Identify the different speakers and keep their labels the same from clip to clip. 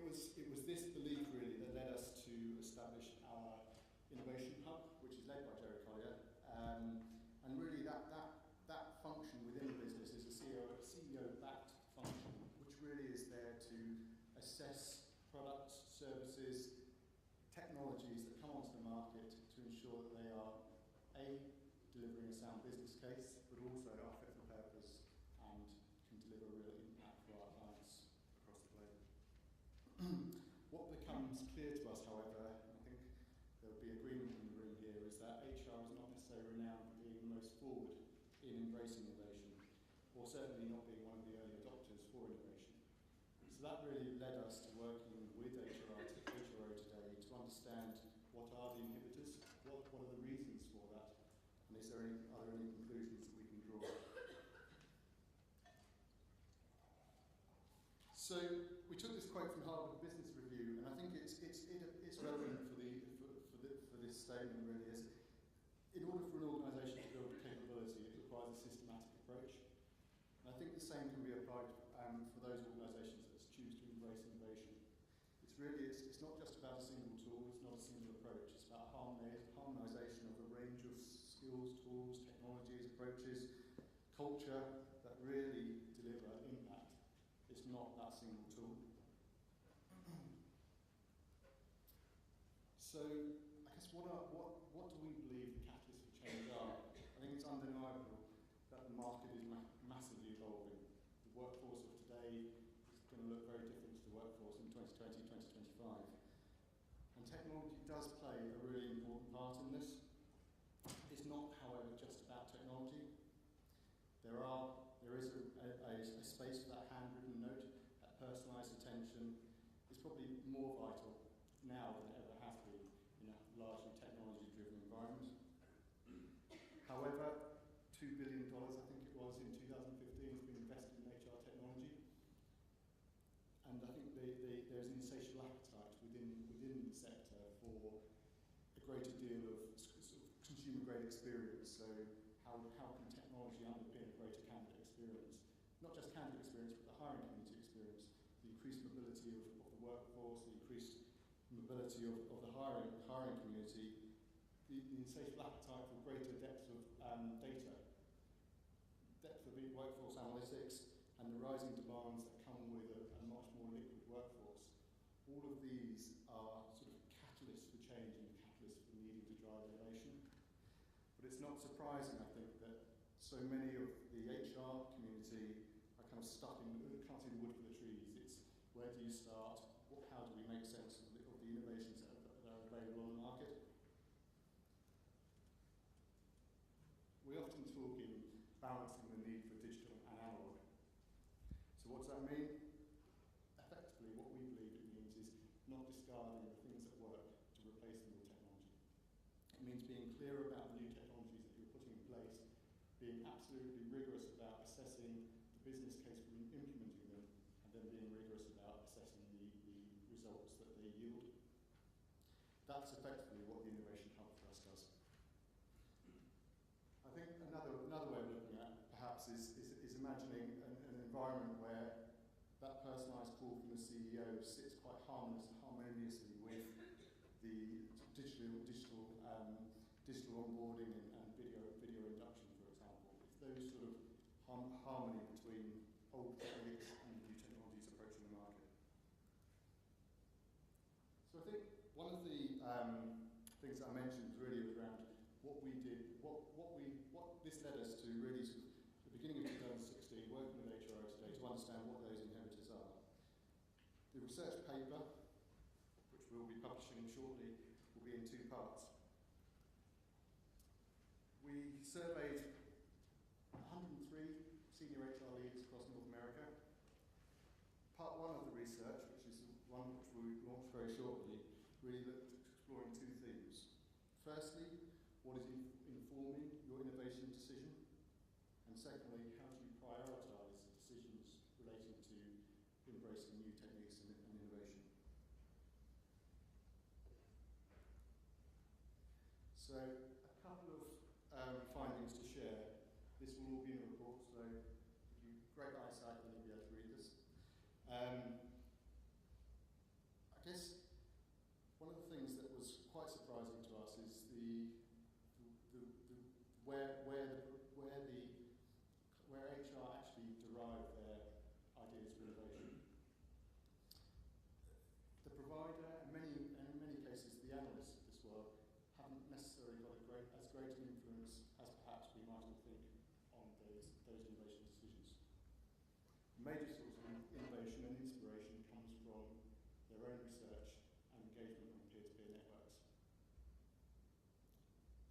Speaker 1: was this belief really that led us to establish our innovation hub, which is led by Jerry Collier, and really that function within the business is a CEO-backed function, which really is there to assess products, services, technologies that come onto the market to ensure that they are A, delivering a sound business case, but also are fit for purpose and can deliver real impact for our clients across the globe. What becomes clear to us, however, and I think there will be agreement in the room here, is that HR is not necessarily renowned for being the most forward in embracing innovation, or certainly not being one of the early adopters for innovation. So that really led us to working with HRO today to understand what are the inhibitors, what are the reasons for that, and are there any conclusions that we can draw? So we took this quote from Harvard Business Review, and I think it's relevant for this statement really. Is in order for an organisation to build capability, it requires a systematic approach. And I think the same can be applied for those organisations that choose to embrace innovation. It's not just about a single tool, it's not a single approach, it's about harmonisation of a range of skills, tools, technologies, approaches, culture that really deliver impact. It's not that single tool. So, I guess what do we believe the catalysts for change are? I think it's undeniable that the market is massively evolving. The workforce of today is going to look very different to the workforce in 2020, 2025. And technology does play a really important part in this. It's not, however, just about technology. There is a space for that handwritten note, that personalised attention is probably more vital now than it ever has been in a largely technology-driven environment. However, $2 billion, I think it was, in 2015 has been invested in HR technology. And I think there's an insatiable appetite within the sector for a greater deal of sort of consumer-grade experience. So how can technology underpin a greater candidate experience? Not just candidate experience, but the hiring community experience. The increased mobility of the workforce, the increased mobility of the hiring community, the insatiable appetite for greater depth of data, depth of workforce analytics, and the rising demands that come with a much more liquid workforce. All of these are sort of catalysts for change and catalysts for needing to drive innovation. But it's not surprising, I think, that so many of the HR community are kind of stuck in, can't see the wood for the trees. It's where do you start? How do we make sense of the innovations that are available on the market? We often talk in balancing the need for digital and analog. So what does that mean? Effectively, what we believe it means is not discarding the things that work to replace them with technology. It means being clear about the new technologies that you're putting in place, being absolutely rigorous about assessing the business case for implementing them, and then being rigorous about assessing the results that they yield. That's effectively what the Innovation Hub for us does. I think another way of looking at it, perhaps, is imagining an environment where that personalised call from the CEO sits quite harmoniously with the digital onboarding and video induction, for example. It's those sort of harmony between old techniques and new technologies approaching the market. So I think one of the things that I mentioned really was around what we did, what this led us to really sort of the beginning of 2016, working with HRO today to understand what those inhibitors are. The research paper, which we'll be publishing shortly, will be in two parts. We surveyed 103 senior HR leaders across North America. Part one of the research, which is one which we launch very shortly, really looked at exploring two themes. Firstly, what is informing your innovation decision? And secondly, how do you prioritise decisions relating to embracing new techniques and innovation? So, a couple of findings to share. This will all be in the report, so if you've great eyesight, then you'll be able to read this.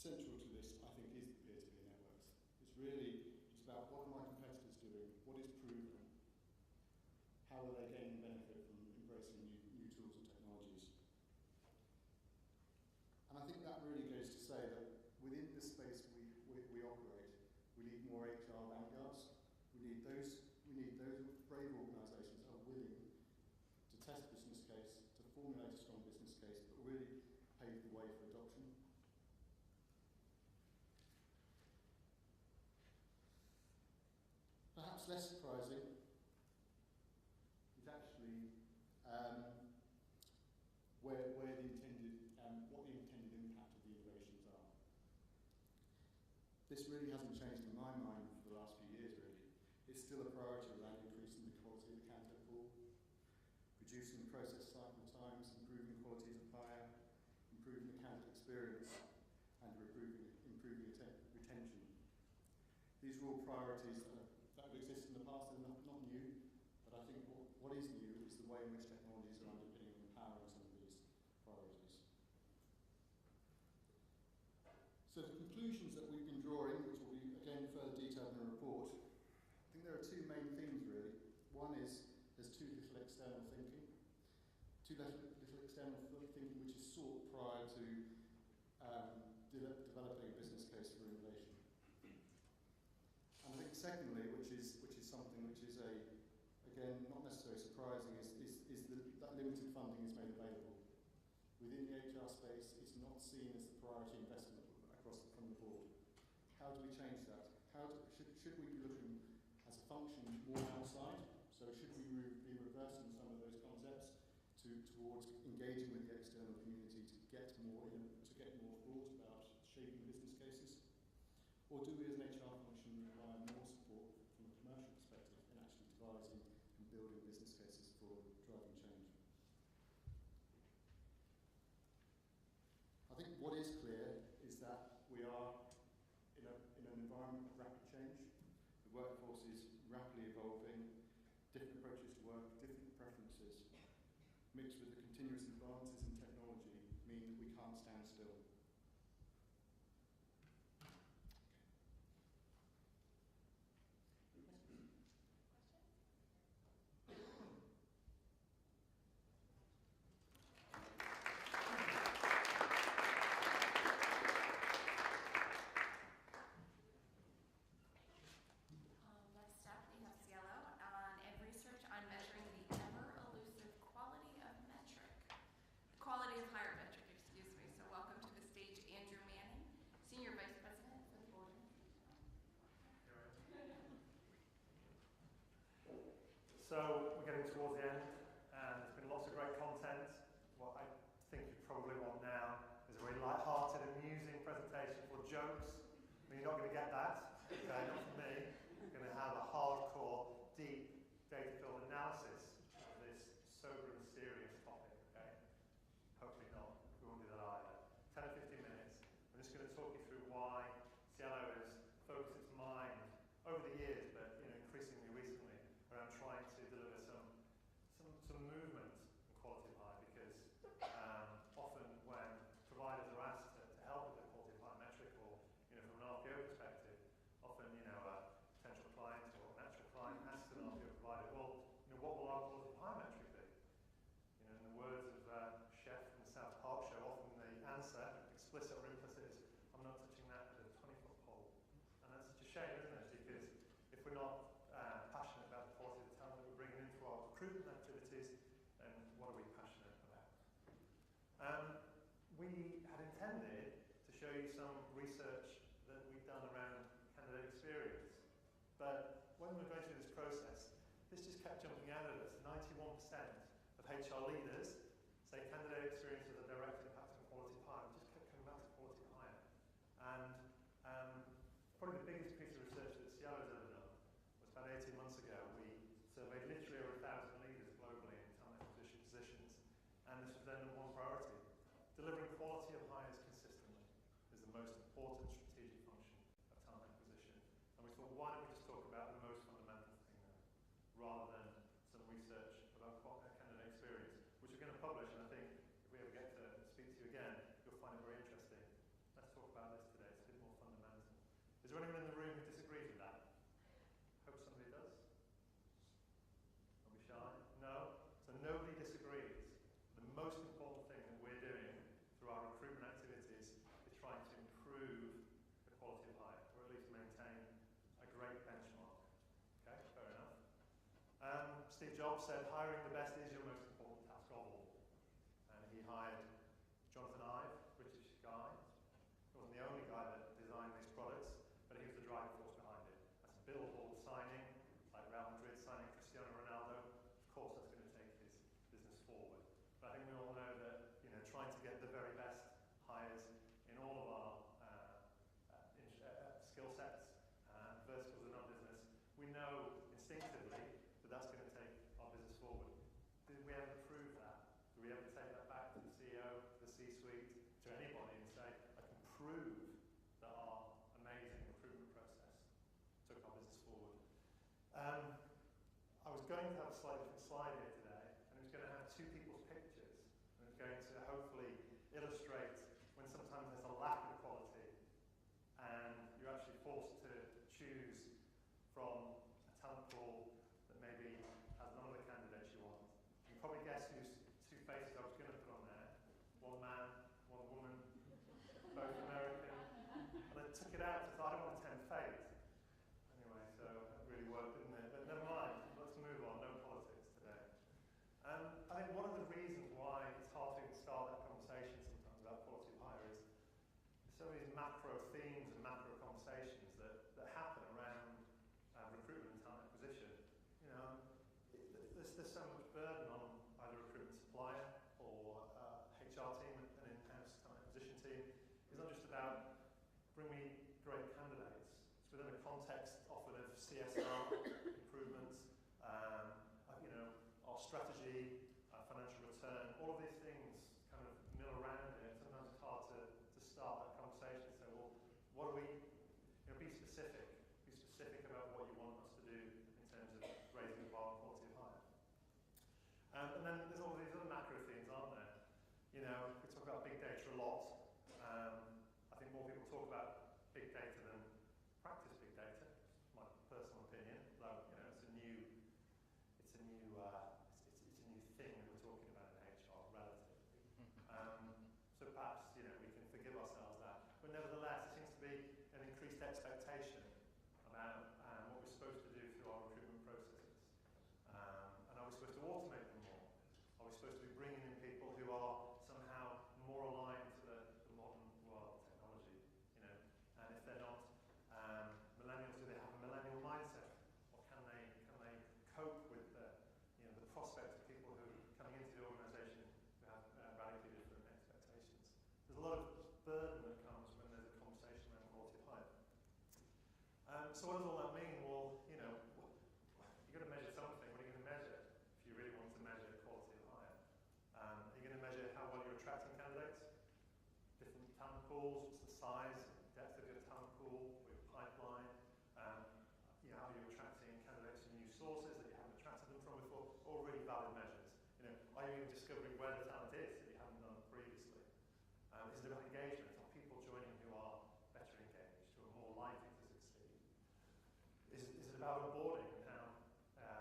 Speaker 1: central to this, I think, is the peer-to-peer networks. It's about what are my competitors doing, what is proven, how are they gaining benefit from embracing new tools and technologies. And I think that really goes to say that within the space we operate, we need more HR vanguards. We need those brave organisations that are willing to test business case, to formulate a strong business case, but really pave the way for adoption. Perhaps less surprising is actually where the intended what the intended impact of the innovations are. This really hasn't changed in my mind for the last few years, really. It's still a priority around increasing the quality of the candidate pool, reducing process cycle times, improving quality of hire, improving the candidate experience, and improving retention. These are all priorities that have existed in the past and not new, but I think what is new is the way in which technologies are underpinning and empowering some of these priorities. So the conclusions that we've been drawing, which will be again further detailed in the report, I think there are two main themes really. One is there's too little external thinking. Too little external thinking which is sought prior to developing a business case for innovation. And I think secondly, which is something which is again not necessarily surprising, is that limited funding is made available. Within the HR space, it's not seen as the priority investment from the board. How do we change that? Should we be looking as a function more outside? So should we be reversing some of those concepts towards engaging with the external community to get more thought about shaping business cases? Or do we as an HR function require more support from a commercial perspective in actually devising and building business cases for driving change? I think what is clear is that we are in an environment of rapid change. The workforce is rapidly evolving, different approaches to work, different preferences, mixed with the continuous advances in technology, mean that we can't stand still.
Speaker 2: Next up, we have Cielo and research on measuring the ever-elusive quality of hire metric, excuse me. So welcome to the stage, Andrew Manning, Senior Vice President for the board.
Speaker 3: So we're getting towards the end, and there's been lots of great content. What I think you probably want now is a very light-hearted, amusing presentation full of jokes. I mean, you're not going to get that, okay, not from me. You're going to have a hardcore, deep, data-filled analysis of this sober and serious topic, okay? Hopefully not. We won't do that either. 10 or 15 minutes. I'm just going to talk you through why Cielo has focused its mind over the years, but increasingly recently, around trying to deliver some movement in quality of hire, because often when providers are asked to help with the quality of hire metric, or from an RPO perspective, often a potential client or an actual client asks an RPO provider, well, what will our quality of hire metric be? In the words of Chef from the South Park show, often the answer, explicit or implicit, is, I'm not touching that with a 20-foot pole. And that's such a shame, isn't it? Because if we're not passionate about the quality of the talent that we're bringing into our recruitment activities, then what are we passionate about? We had intended to show you some research that we've done around candidate experience. But when we were going through this process, this just kept jumping out at us. 91% of HR leaders say candidate experience has a direct impact on quality of hire. We just kept coming back to quality of hire. And probably the biggest piece of research that Cielo has ever done was about 18 months ago. We surveyed literally over 1,000 leaders globally in talent acquisition positions. And this was their number one priority. Delivering quality of hires consistently is the most important strategic function of talent acquisition. And we thought, why don't we just talk about the most fundamental thing there, rather than some research about candidate experience, which we're going to Jobs said, hiring the best is your most important task of all. And he hired Jonathan Ive, British guy. He wasn't the only guy that designed these products, but he was the driving force behind it. That's a billboard signing, like Real Madrid signing Cristiano Ronaldo. Of course, that's going to take his business forward. But I think we all know that, you know, trying to get the very best hires in all of our skill sets and verticals in our business, we know instinctively that that's going to take our business forward. Did we ever prove that? Do we ever take that back to the CEO, the C-suite, to anybody and say, I can prove that our amazing recruitment process took our business forward? I was going to have a slightly different slide here today, and it was going to have two people's pictures, and it was going to hopefully illustrate when sometimes there's a lack of quality, and you're actually forced to choose from a talent pool that maybe has none of the candidates you want. You can probably guess whose two faces I was going to put on there. One man, one woman, both American. And I took it out because I don't want to tempt fate. Anyway, so that really worked, didn't it? But never mind, let's move on. No politics today. I think one of the reasons why it's hard to start that conversation sometimes about quality of hire is there's so many macro themes and macro conversations that happen around recruitment and talent acquisition. You know, there's so much burden on either a recruitment supplier or HR team and an in-house talent acquisition team. It's not just about bring me great candidates. It's within a context often of CSR improvements, you know, our strategy, financial return, all of these things kind of mill around it. Sometimes it's hard to start that conversation and say, well, what do we, you know, be specific about what you want us to do in terms of raising the bar on quality of hire. And then there's all these other macro themes, aren't there? You know, we talk about big data a lot. I think more people talk about big data than practice big data. It's my personal opinion. Though, you know, it's a new thing that we're talking about in HR, relatively. So perhaps, you know, we can forgive ourselves that. But nevertheless, there seems to be an increased expectation about what we're supposed to do through our recruitment processes. And are we supposed to automate them more? Are we supposed to be bringing in people who are somehow more aligned to the modern world technology? You know, and if they're not millennials, do they have a millennial mindset, or can they cope with the prospect of people who are coming into the organisation who have radically different expectations? There's a lot of burden that comes when there's a conversation around quality of hire. So what does all that mean? Well, you know, you've got to measure something. What are you going to measure if you really want to measure quality of hire? Are you going to measure how well you're attracting candidates? Different talent pools, what's the size, depth of your talent pool, or your pipeline? You know, how you're attracting candidates from new sources that you haven't attracted them from before? All really valid measures. You know, are you even discovering where the talent is that you haven't done previously? Is there engagement? Are people joining who are better engaged, who are more likely to succeed? Is it about onboarding and how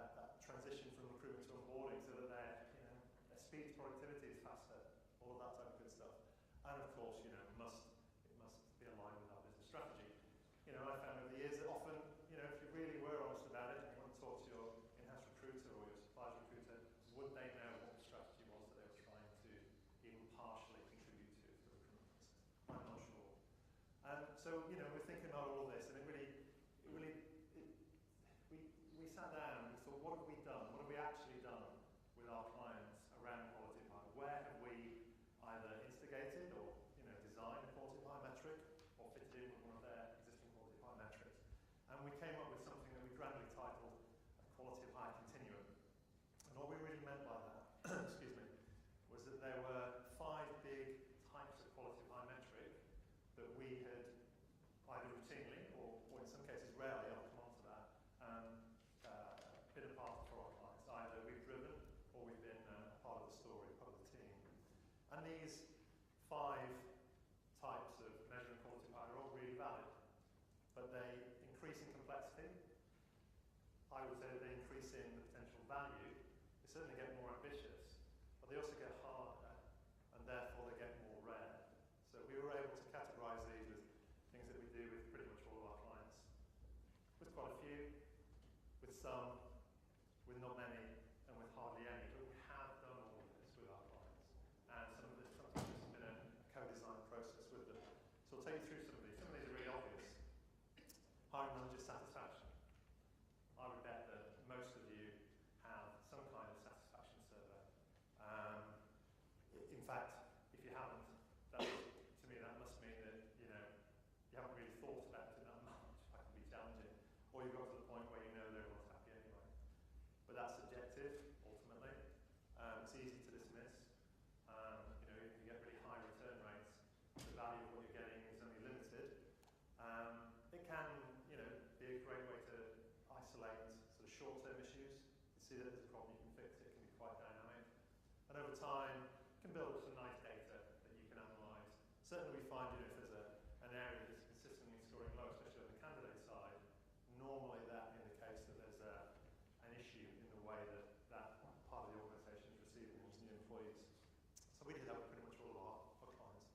Speaker 3: that transition from recruitment to onboarding so that their speed to productivity is faster, all of that type of good stuff. And of course, you know, it must be aligned with our business strategy. You know, I found over the years that often, you know, if you really were honest about it and you want to talk to your in-house recruiter or your supplier's recruiter, would they know what the strategy was that they were trying to even partially contribute to the recruitment process? I'm not sure. So, you know, we're thinking about all of this, and we sat down and we thought, what have we done? What have we actually done with our clients around quality of hire? Where have we either instigated or, you know, designed a quality of hire metric or fitted in with one of their existing quality of hire metrics? And we came up with something that we grandly titled Quality of Hire Continuum. And what we really meant by that, excuse me, was that there were 5 big types of quality of hire metric that we had either routinely or in some cases rarely, I'll come on to that, been a part of for our clients. Either we've driven or we've been part of the story, part of the team. And these 5 types of measuring quality of hire are all really valid, but they increase in complexity. I would say that they increase in the potential value. They certainly get more ambitious, but they also get harder, and therefore they get more rare. So we were able to categorise these with things that we do with pretty much all of our clients. With quite a few, with some, with not many, we did that with pretty much all of our clients.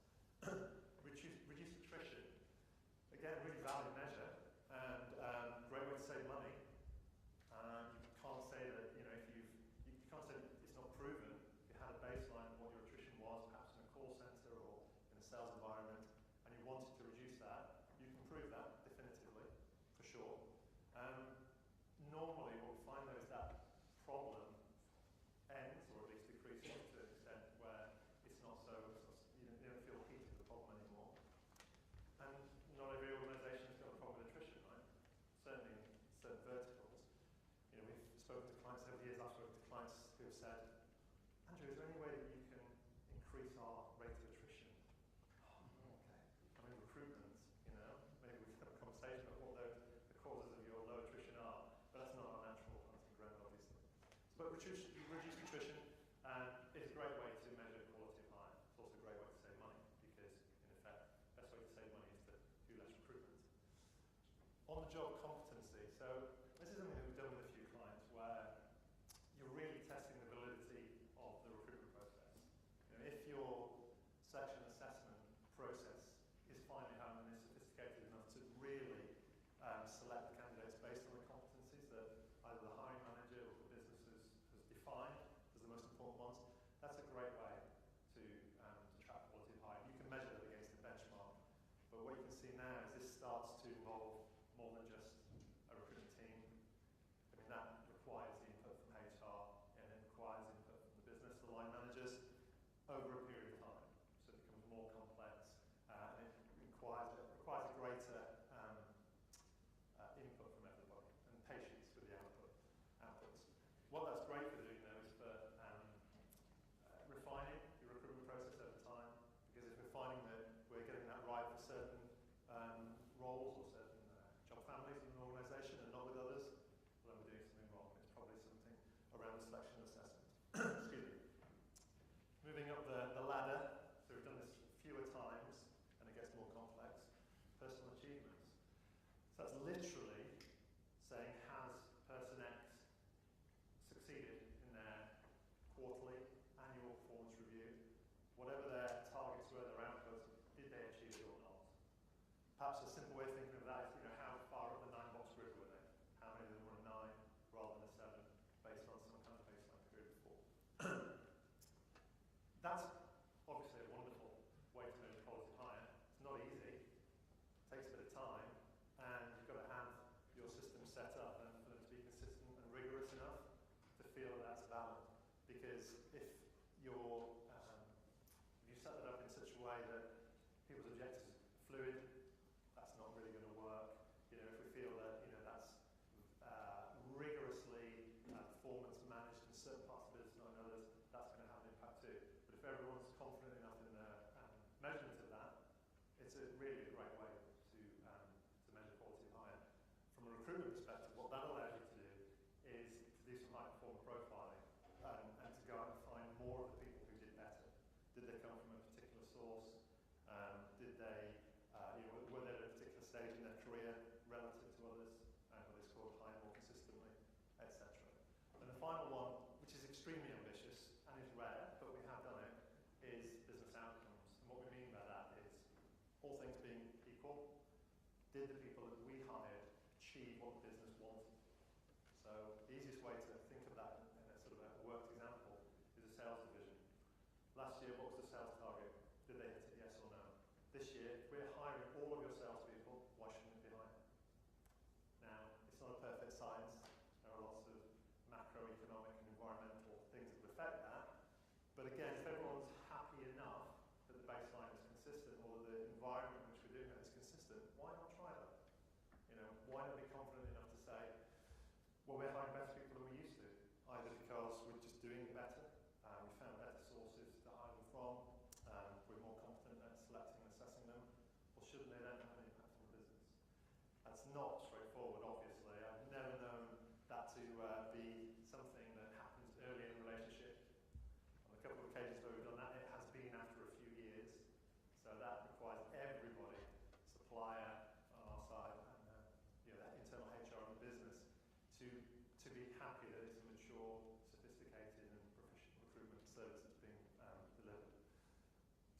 Speaker 3: Reduce attrition. Again, really valid measure, and great way to save money. You can't say that, you can't say it's not proven. If you had a baseline of what your attrition was, perhaps in a call center or in a sales environment, and you wanted to reduce that, you can prove that definitively, for sure. Normally, what we find though is that problem ends, or at least decreases to an extent where you don't feel heat of the problem anymore. And not every organisation has got a problem with attrition, right? Certainly in certain verticals. We've spoken to clients over the years. I've spoken to clients who have said, Andrew, is there any way that you can increase our rate of attrition? Oh, okay. I mean, recruitment, maybe we can have a conversation about what the causes of your low attrition are, but that's not our natural hunting ground, obviously. But reduced attrition is a great way to measure quality of hire. It's also a great way to save money because, in effect, the best way to save money is to do less recruitment. On-the-job competency. So this is something that we've done with a few clients where you're really testing the validity of the recruitment process. If your selection assessment process is finally having is sophisticated enough to really select the candidates based on the competencies that either the hiring manager or the business has defined as the most important ones, that's a great way to track quality of hire. You can measure that against the benchmark, but what you can see now is this starts to involve more than just a recruitment team. I mean, that requires the input from HR, and it requires input from the business, the line managers, over a period of time. So it becomes more complex, and it requires a greater input from everybody, and patience with the outputs. What that's great for doing, though, is for refining your recruitment process over time, because if we're finding that we're getting that right for certain roles or certain job families in an organisation and not with others, well, then we're doing something wrong. It's probably something around the selection assessment. Excuse me. Moving up the ladder, so we've done this fewer times, and it gets more complex. Personal achievements. So that's literally saying, has person X succeeded in their quarterly, annual performance review? Whatever their targets were, their outputs, did they achieve it or not? Perhaps a simple way of thinking of that is, how far up the 9-box grid were they? How many of them were a 9 rather than a 7, based on some kind of baseline period before? That's obviously a wonderful way to measure quality of hire. It's not easy. It takes a bit of time, and you've got to have your system set up and for them to be consistent and rigorous enough to feel that's valid. Because if you set that up in such a way that people's objectives are fluid, that's not really going to work. If we feel that that's rigorously performance managed in certain parts of the business, not in others, that's going to have an impact too. But if everyone's confident enough in the measurement of that, it's really a great way to measure quality of hire. From a recruitment perspective, what that allows you to do is to do some high performer profiling and to go out and find more of the people who did better. Did they come from a particular source? Did they, were they at a particular stage in their career relative to others? Were they scored higher more consistently, etc. And the final one, which is extremely ambitious and is rare, but we have done it, is business outcomes. And what we mean by that is, all things being equal, did the people that we hired achieve what the business wanted? So the easiest way to think of that in a sort of a worked example is a sales division. Last year, what was the sales target? Did they hit it, yes or no? This year, if we're hiring all of your salespeople, why shouldn't it be higher? Now, it's not a perfect science. There are lots of macroeconomic and environmental things that affect that. But again, if everyone's happy enough that the baseline is consistent, or that the environment in which we're doing that is consistent, why not try that? Why not be confident enough to say, well, we're hiring better people than we used to, either because we're just doing it better, we found better sources to hire them from, we're more confident at selecting and assessing them,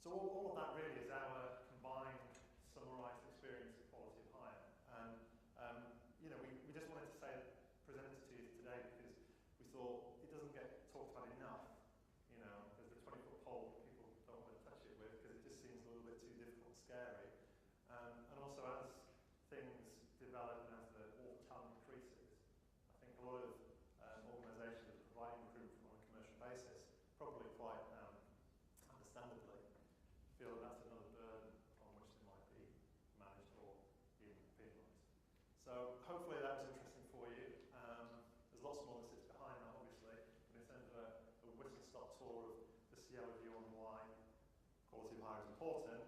Speaker 3: So all of that really is our combined, summarised experience of quality of hire. And you know, we just wanted to present it to you today because we thought it doesn't get talked about enough. You know, there's the 20-foot pole that people don't want to touch it with because it just seems a little bit too difficult and scary. And also as things develop and as the war for talent increases, I think a lot of organisations that are providing recruitment on a commercial basis, probably quite understandably, feel that that's another burden on which they might be managed or even penalised. So hopefully that was interesting for you. There's lots more that sits behind that, obviously, but in terms of a whistle-stop tour of the Cielo view on why quality of hire is important,